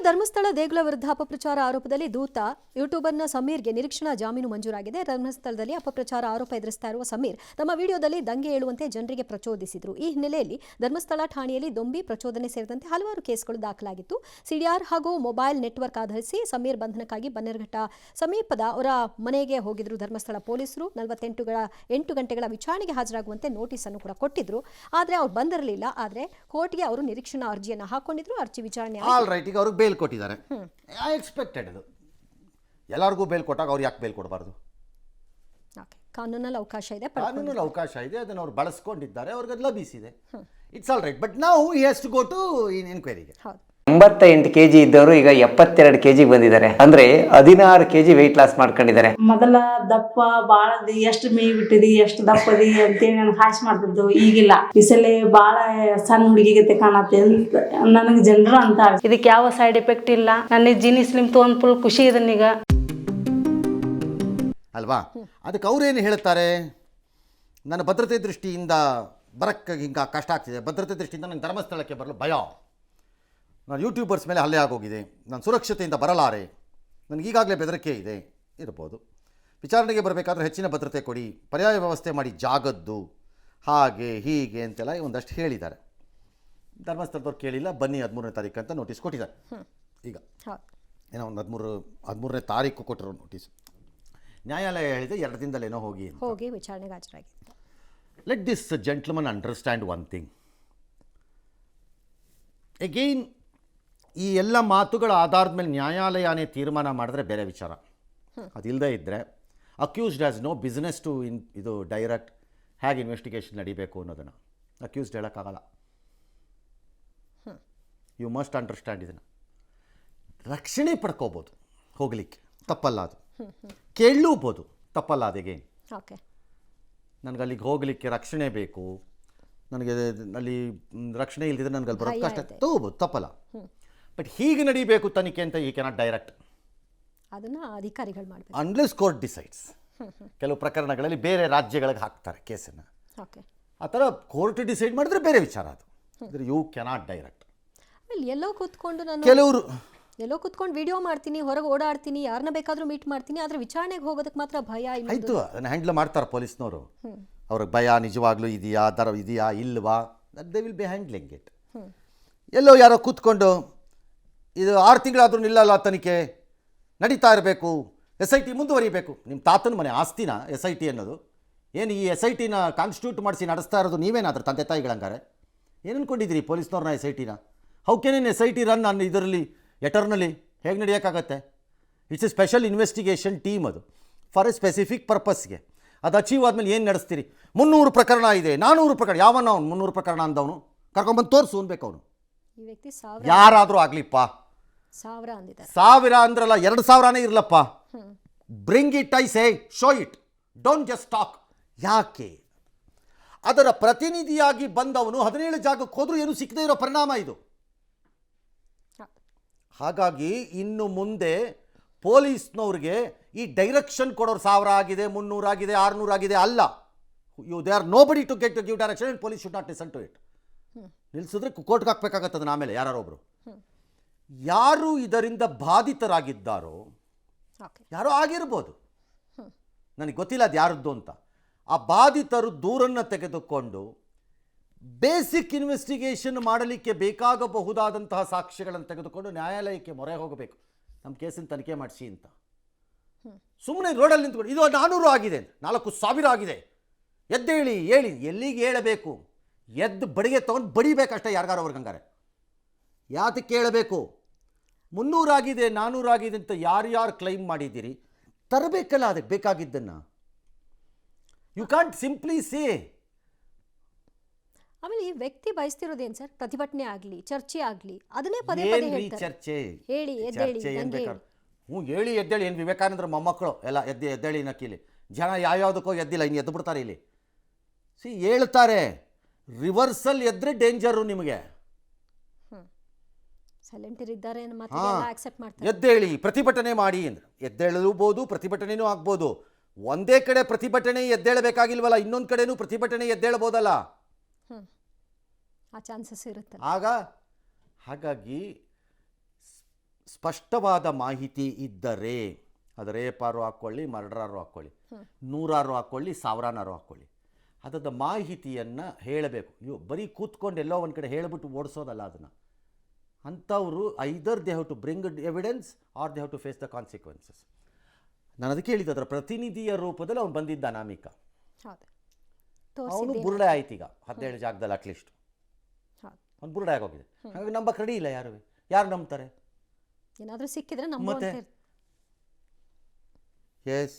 ಧರ್ಮಸ್ಥಳ ದೇಗುಲ ವಿರುದ್ಧ ಅಪಪ್ರಚಾರ ಆರೋಪದಲ್ಲಿ ದೂತ ಯೂಟ್ಯೂಬರ್ನ ಸಮೀರ್ಗೆ ನಿರೀಕ್ಷಣಾ ಜಾಮೀನು ಮಂಜೂರಾಗಿದೆ. ಧರ್ಮಸ್ಥಳದಲ್ಲಿ ಅಪಪ್ರಚಾರ ಆರೋಪ ಎದುರಿಸ್ತಾ ಇರುವ ಸಮೀರ್ ತಮ್ಮ ವಿಡಿಯೋದಲ್ಲಿ ದಂಗೆ ಏಳುವಂತೆ ಜನರಿಗೆ ಪ್ರಚೋದಿಸಿದ್ರು. ಈ ಹಿನ್ನೆಲೆಯಲ್ಲಿ ಧರ್ಮಸ್ಥಳ ಠಾಣೆಯಲ್ಲಿ ದೊಂಬಿ, ಪ್ರಚೋದನೆ ಸೇರಿದಂತೆ ಹಲವಾರು ಕೇಸ್ಗಳು ದಾಖಲಾಗಿತ್ತು. ಸಿಡಿಆರ್ ಹಾಗೂ ಮೊಬೈಲ್ ನೆಟ್ವರ್ಕ್ ಆಧರಿಸಿ ಸಮೀರ್ ಬಂಧನಕ್ಕಾಗಿ ಬನ್ನೇರುಘಟ್ಟ ಸಮೀಪದ ಅವರ ಮನೆಗೆ ಹೋಗಿದ್ರು ಧರ್ಮಸ್ಥಳ ಪೊಲೀಸರು. 48 ಗಂಟೆಗಳ ವಿಚಾರಣೆಗೆ ಹಾಜರಾಗುವಂತೆ ನೋಟಿಸ್ ಅನ್ನು ಕೂಡ ಕೊಟ್ಟಿದ್ರು. ಆದರೆ ಅವ್ರು ಬಂದಿರಲಿಲ್ಲ. ಆದರೆ ಕೋರ್ಟ್ಗೆ ಅವರು ನಿರೀಕ್ಷಣಾ ಅರ್ಜಿಯನ್ನು ಹಾಕೊಂಡಿದ್ರು. ಅರ್ಜಿ ವಿಚಾರಣೆ ಈಗ ಅವ್ರಿಗೆ ಬೇಲ್ ಕೊಟ್ಟಿದ್ದಾರೆ. ಐ ಎಕ್ಸ್ಪೆಕ್ಟೆಡ್ ಅದು. ಎಲ್ಲರಿಗೂ ಬೇಲ್ ಕೊಟ್ಟಾಗ ಅವ್ರು ಯಾಕೆ ಬೇಲ್ ಕೊಡಬಾರ್ದು? ಕಾನೂನಲ್ಲಿ ಅವಕಾಶ ಇದೆ, ಅದನ್ನು ಅವ್ರು ಬಳಸ್ಕೊಂಡಿದ್ದಾರೆ, ಅವ್ರಿಗೆ ಲಭಿಸಿದೆ. It's all right. ಬಟ್ ನಾವು he has to go to ಎನ್ಕ್ವೈರಿಗೆ. 88 kg ಇದ್ದವರು ಈಗ 72 kg ಬಂದಿದ್ದಾರೆ. ಅಂದ್ರೆ 16 kg ವೆಯ್ಟ್ ಲಾಸ್ ಮಾಡ್ಕೊಂಡಿದ್ದಾರೆ. ಮೊದಲ ದಪ್ಪ ಬಾಳದಿ ಎಷ್ಟು ಮೇಯ್ ಬಿಟ್ಟಿದಿ, ಎಷ್ಟು ದಪ್ಪದಿ ಅಂತೇಳಿ ನನಗೆ ಹಾಸ್ ಮಾಡ್ತಿದ್ದು. ಈಗಿಲ್ಲ, ಈ ಸಲ ಬಾಳ ಸಣ್ಣ ಹುಡುಗಿಗತೆ ಕಾಣತ್ತೆ ನನಗೆ ಜನರು ಅಂತ. ಇದಕ್ಕೆ ಯಾವ ಸೈಡ್ ಎಫೆಕ್ಟ್ ಇಲ್ಲ. ನನಗೆ ಜೀನಿ ಸ್ಲಿಮ್ ತೊಗೊಂಡು ಫುಲ್ ಖುಷಿ ಇದನ್ನೀಗ ಅಲ್ವಾ? ಅದಕ್ಕೆ ಅವ್ರೇನು ಹೇಳ್ತಾರೆ, ನನ್ನ ಭದ್ರತೆ ದೃಷ್ಟಿಯಿಂದ ಬರಕ್ಕೆ ಹಿಂಗೆ ಕಷ್ಟ ಆಗ್ತಿದೆ, ಭದ್ರತೆ ದೃಷ್ಟಿಯಿಂದ ನಂಗೆ ಧರ್ಮಸ್ಥಳಕ್ಕೆ ಬರಲು ಭಯ, ನಾನು ಯೂಟ್ಯೂಬರ್ಸ್ ಮೇಲೆ ಹಲ್ಲೆ ಆಗೋಗಿದೆ, ನಾನು ಸುರಕ್ಷತೆಯಿಂದ ಬರಲಾರೆ, ನನಗೆ ಈಗಾಗಲೇ ಬೆದರಿಕೆ ಇದೆ ಇರ್ಬೋದು, ವಿಚಾರಣೆಗೆ ಬರಬೇಕಾದ್ರೆ ಹೆಚ್ಚಿನ ಭದ್ರತೆ ಕೊಡಿ, ಪರ್ಯಾಯ ವ್ಯವಸ್ಥೆ ಮಾಡಿ ಜಾಗದ್ದು, ಹಾಗೆ ಹೀಗೆ ಅಂತೆಲ್ಲ ಒಂದಷ್ಟು ಹೇಳಿದ್ದಾರೆ. ಧರ್ಮಸ್ಥಳದವ್ರು ಕೇಳಿಲ್ಲ, ಬನ್ನಿ 13ನೇ ತಾರೀಕು ಅಂತ ನೋಟಿಸ್ ಕೊಟ್ಟಿದ್ದಾರೆ. ಈಗ ಏನೋ ಒಂದು 13ನೇ ತಾರೀಕು ಕೊಟ್ಟರು ನೋಟಿಸ್. ನ್ಯಾಯಾಲಯ ಹೇಳಿದೆ 2 ದಿನದಲ್ಲೇನೋ ಹೋಗಿ ವಿಚಾರಣೆಗೆ ಹಾಜರಾಗಿತ್ತು. Let this gentleman understand one thing. Again ಈ ಎಲ್ಲ ಮಾತುಗಳ ಆಧಾರದ ಮೇಲೆ ನ್ಯಾಯಾಲಯನೇ ತೀರ್ಮಾನ ಮಾಡಿದ್ರೆ ಬೇರೆ ವಿಚಾರ. ಅದಿಲ್ಲದೆ ಇದ್ದರೆ accused has no business to ಇದು ಡೈರೆಕ್ಟ್ ಹೇಗೆ ಇನ್ವೆಸ್ಟಿಗೇಷನ್ ನಡಿಬೇಕು ಅನ್ನೋದನ್ನು ಅಕ್ಯೂಸ್ಡ್ ಹೇಳೋಕ್ಕಾಗಲ್ಲ. ಯು ಮಸ್ಟ್ ಅಂಡರ್ಸ್ಟ್ಯಾಂಡ್ ಇದನ್ನು. ರಕ್ಷಣೆ ಪಡ್ಕೋಬೋದು, ಹೋಗಲಿಕ್ಕೆ ತಪ್ಪಲ್ಲ, ಅದು ಕೇಳಲೂಬೋದು, ತಪ್ಪಲ್ಲ. ಅದೇಗೇನು ನನಗೆ ಅಲ್ಲಿಗೆ ಹೋಗಲಿಕ್ಕೆ ರಕ್ಷಣೆ ಬೇಕು, ನನಗೆ ಅಲ್ಲಿ ರಕ್ಷಣೆ ಇಲ್ದಿದ್ರೆ ನನಗೆ ಅಲ್ಲಿ ಬರೋದು ಕಷ್ಟ, ತಗೋಬೋದು, ತಪ್ಪಲ್ಲ. ಬಟ್ ಹೀಗೆ ನಡೀಬೇಕು ತನಿಖೆ ಅಂತ ಈ ಕೆನಾಟ್ ಡೈರೆಕ್ಟ್, ಅದನ್ನು ಅಧಿಕಾರಿಗಳು ಮಾಡಬೇಕು ಅನ್ಲೆಸ್ ಕೋರ್ಟ್ ಡಿಸೈಡ್ಸ್. ಕೆಲವು ಪ್ರಕರಣಗಳಲ್ಲಿ ಬೇರೆ ರಾಜ್ಯಗಳಿಗೆ ಹಾಕ್ತಾರೆ ಕೇಸನ್ನು, ಆ ಥರ ಕೋರ್ಟ್ ಡಿಸೈಡ್ ಮಾಡಿದ್ರೆ ಬೇರೆ ವಿಚಾರ. ಅದು ಅಂದರೆ ಯು ಕೆನಾಟ್ ಡೈರೆಕ್ಟ್. ಎಲ್ಲೋ ಕೂತ್ಕೊಂಡು ನಾನು ಕೆಲವರು ಎಲ್ಲೋ ಕೂತ್ಕೊಂಡು ವಿಡಿಯೋ ಮಾಡ್ತೀನಿ, ಹೊರಗೆ ಓಡಾಡ್ತೀನಿ, ಯಾರನ್ನ ಬೇಕಾದರೂ ಮೀಟ್ ಮಾಡ್ತೀನಿ, ಆದರೆ ವಿಚಾರಣೆಗೆ ಹೋಗೋದಕ್ಕೆ ಮಾತ್ರ ಭಯ. ಆಯಿತು, ಅದನ್ನು ಹ್ಯಾಂಡಲ್ ಮಾಡ್ತಾರೆ ಪೊಲೀಸ್ನವರು. ಅವ್ರಿಗೆ ಭಯ ನಿಜವಾಗ್ಲೂ ಇದೆಯಾ, ಇದೆಯಾ ಇಲ್ವಾ, they will be handling it. ಎಲ್ಲೋ ಯಾರೋ ಕೂತ್ಕೊಂಡು ಇದು 6 ತಿಂಗಳಾದರೂ ನಿಲ್ಲಲ್ಲ, ತನಿಖೆ ನಡೀತಾ ಇರಬೇಕು, SIT ಮುಂದುವರಿಬೇಕು. ನಿಮ್ಮ ತಾತನ ಮನೆ ಆಸ್ತಿನ SIT ಅನ್ನೋದು ಏನು? ಈ SITನ ಕಾನ್ಸ್ಟಿಟ್ಯೂಟ್ ಮಾಡಿಸಿ ನಡೆಸ್ತಾ ಇರೋದು ನೀವೇನಾದ್ರೂ ತಂದೆ ತಾಯಿಗಳಂಗಾರೆ? ಏನು ಅಂದ್ಕೊಂಡಿದ್ದೀರಿ ಪೊಲೀಸ್ನವ್ರನ್ನ SITನ? How can an SIT run ಅನ್ನೋ ಇದರಲ್ಲಿ ಎಟರ್ನಲಿ ಹೇಗೆ ನಡೆಯೋಕ್ಕಾಗತ್ತೆ? It's a special investigation team, ಅದು ಫಾರ್ ಎ ಸ್ಪೆಸಿಫಿಕ್ ಪರ್ಪಸ್ಗೆ. ಅದು ಅಚೀವ್ ಆದಮೇಲೆ ಏನು ನಡೆಸ್ತೀರಿ? 300 ಪ್ರಕರಣ ಇದೆ, 400 ಪ್ರಕರಣ, ಯಾವನ ಅವ್ನು 300 ಪ್ರಕರಣ ಅಂದವನು ಕರ್ಕೊಂಬಂದು ತೋರಿಸು ಅನ್ಬೇಕು ಅವನು. ಈ ವ್ಯಕ್ತಿ ಯಾರಾದರೂ ಆಗಲಿಪ್ಪ, 1000 ಅಂದ್ರಲ್ಲ, 2000ನೇ ಇರಲಪ್ಪ. Bring it, I say, show it, don't just talk. ಯಾಕೆ? ಅದರ ಪ್ರತಿನಿಧಿಯಾಗಿ ಬಂದವನು 17 ಜಾಗಕ್ಕೆ ಹೋದರೂ ಏನು ಸಿಕ್ಕದೇ ಇರೋ ಪರಿಣಾಮ ಇದು. ಹಾಗಾಗಿ ಇನ್ನು ಮುಂದೆ ಪೊಲೀಸ್ನವ್ರಿಗೆ ಈ ಡೈರೆಕ್ಷನ್ ಕೊಡೋರು 1000 ಆಗಿದೆ, 300 ಆಗಿದೆ, 600 ಆಗಿದೆ ಅಲ್ಲ. They are nobody to get to give direction and police should not listen to it. ನಿಲ್ಲಿಸಿದ್ರೆ ಕೋರ್ಟ್ಗೆ ಹಾಕ್ಬೇಕಾಗತ್ತದನ್ನ. ಆಮೇಲೆ ಯಾರೊಬ್ಬರು ಯಾರು ಇದರಿಂದ ಬಾಧಿತರಾಗಿದ್ದಾರೋ, ಯಾರೋ ಆಗಿರ್ಬೋದು, ನನಗೆ ಗೊತ್ತಿಲ್ಲ ಅದು ಯಾರದ್ದು ಅಂತ, ಆ ಬಾಧಿತರು ದೂರನ್ನು ತೆಗೆದುಕೊಂಡು ಬೇಸಿಕ್ ಇನ್ವೆಸ್ಟಿಗೇಷನ್ ಮಾಡಲಿಕ್ಕೆ ಬೇಕಾಗಬಹುದಾದಂತಹ ಸಾಕ್ಷ್ಯಗಳನ್ನು ತೆಗೆದುಕೊಂಡು ನ್ಯಾಯಾಲಯಕ್ಕೆ ಮೊರೆ ಹೋಗಬೇಕು, ನಮ್ಮ ಕೇಸಿನ ತನಿಖೆ ಮಾಡಿಸಿ ಅಂತ. ಸುಮ್ಮನೆ ರೋಡಲ್ಲಿ ನಿಂತ್ಕೊಂಡು ಇದು 400 ಆಗಿದೆ, 4000 ಆಗಿದೆ, ಎದ್ದೇಳಿ ಹೇಳಿ, ಎಲ್ಲಿಗೆ ಹೇಳಬೇಕು? ಎದ್ದು ಬಡಿಗೆ ತೊಗೊಂಡು ಬಡಿಬೇಕಷ್ಟೇ ಯಾರಿಗಾರ ಅವ್ರಿಗೆ. ಹಂಗಾರೆ ಯಾತಕ್ಕೆ ಹೇಳಬೇಕು? 300 ಆಗಿದೆ, 400 ಆಗಿದೆ ಅಂತ ಯಾರ್ಯಾರು ಕ್ಲೈಮ್ ಮಾಡಿದ್ದೀರಿ ತರಬೇಕಲ್ಲ ಅದಕ್ಕೆ ಬೇಕಾಗಿದ್ದನ್ನು. ಯು ಕಾಂಟ್ ಸಿಂಪ್ಲಿ ಸೇ. ಆಮೇಲೆ ಈ ವ್ಯಕ್ತಿ ಬಯಸ್ತಿರೋದೇನು ಸರ್? ಪ್ರತಿಭಟನೆ ಆಗಲಿ, ಚರ್ಚೆ ಆಗಲಿ, ಅದನ್ನೇ ಪದೇ ಪದೇ ಹೇಳ್ತಾರೆ. ಚರ್ಚೆ ಹೇಳಿ ಎದ್ದೇಳಿ, ಹೇಳಿ ಎದ್ದೇಳಿ. ಏನು ವಿವೇಕಾನಂದರ ಮೊಮ್ಮಕ್ಕಳು ಎಲ್ಲ ಎದ್ದೇಳಿ ನಕ್ಕಿಲಿ. ಜನ ಯಾವ್ಯಾವುದಕ್ಕೋ ಎದ್ದಿಲ್ಲ, ಇನ್ನು ಎದ್ದು ಬಿಡ್ತಾರೆ ಇಲ್ಲಿ. ಹೇಳ್ತಾರೆ, ರಿವರ್ಸಲ್ ಎದ್ರೆ ಡೇಂಜರು ನಿಮಗೆ. ಎದ್ದೇಳಿ, ಪ್ರತಿಭಟನೆ ಮಾಡಿ ಅಂದ್ರೆ ಎದ್ದೇಳಲೂಬಹುದು, ಪ್ರತಿಭಟನೆನೂ ಆಗ್ಬೋದು. ಒಂದೇ ಕಡೆ ಪ್ರತಿಭಟನೆ ಎದ್ದೇಳಬೇಕಾಗಿಲ್ವಲ್ಲ, ಇನ್ನೊಂದು ಕಡೆನೂ ಪ್ರತಿಭಟನೆ ಎದ್ದೇಳಬಹುದಲ್ಲ, ಆ ಚಾನ್ಸಸ್ ಇರುತ್ತೆ ಆಗ. ಹಾಗಾಗಿ ಸ್ಪಷ್ಟವಾದ ಮಾಹಿತಿ ಇದ್ದರೆ ಅದು ರೇಪಾರು ಹಾಕ್ಕೊಳ್ಳಿ, ಮರ್ಡರಾರು ಹಾಕ್ಕೊಳ್ಳಿ, ನೂರಾರು ಹಾಕ್ಕೊಳ್ಳಿ, ಸಾವಿರಾರು ಹಾಕ್ಕೊಳ್ಳಿ, ಅದರ ಮಾಹಿತಿಯನ್ನು ಹೇಳಬೇಕು. ಬರೀ ಕೂತ್ಕೊಂಡು ಎಲ್ಲೋ ಒಂದು ಕಡೆ ಹೇಳಿಬಿಟ್ಟು ಓಡಿಸೋದಲ್ಲ ಅದನ್ನು. ಅಂಥವರು either they have to bring evidence or they have to face the consequences. ನಾನು ಅದಕ್ಕೆ ಹೇಳಿದ್ದು, ಅದರ ಪ್ರತಿನಿಧಿಯ ರೂಪದಲ್ಲಿ ಅವ್ನು ಬಂದಿದ್ದ ಅನಾಮಿಕ. ಹೌದು, ಅವನು ಬುರುಡೆ ಆಯ್ತು ಈಗ 17 ಜಾಗದಲ್ಲಿ ಅಟ್ಲೀಸ್ಟ್ ಹೌದು. ಅವ್ನು ಬುರುಡೆ ಆಗೋಗಿದೆ. ಹಾಗಾಗಿ ನಂಬಕ್ಕೆ ರೆಡಿ ಇಲ್ಲ ಯಾರು ನಂಬ್ತಾರೆ ಏನಾದರೂ ಸಿಕ್ಕಿದ್ರೆ ಮತ್ತೆ? ನಮ್ಮ ಎಸ್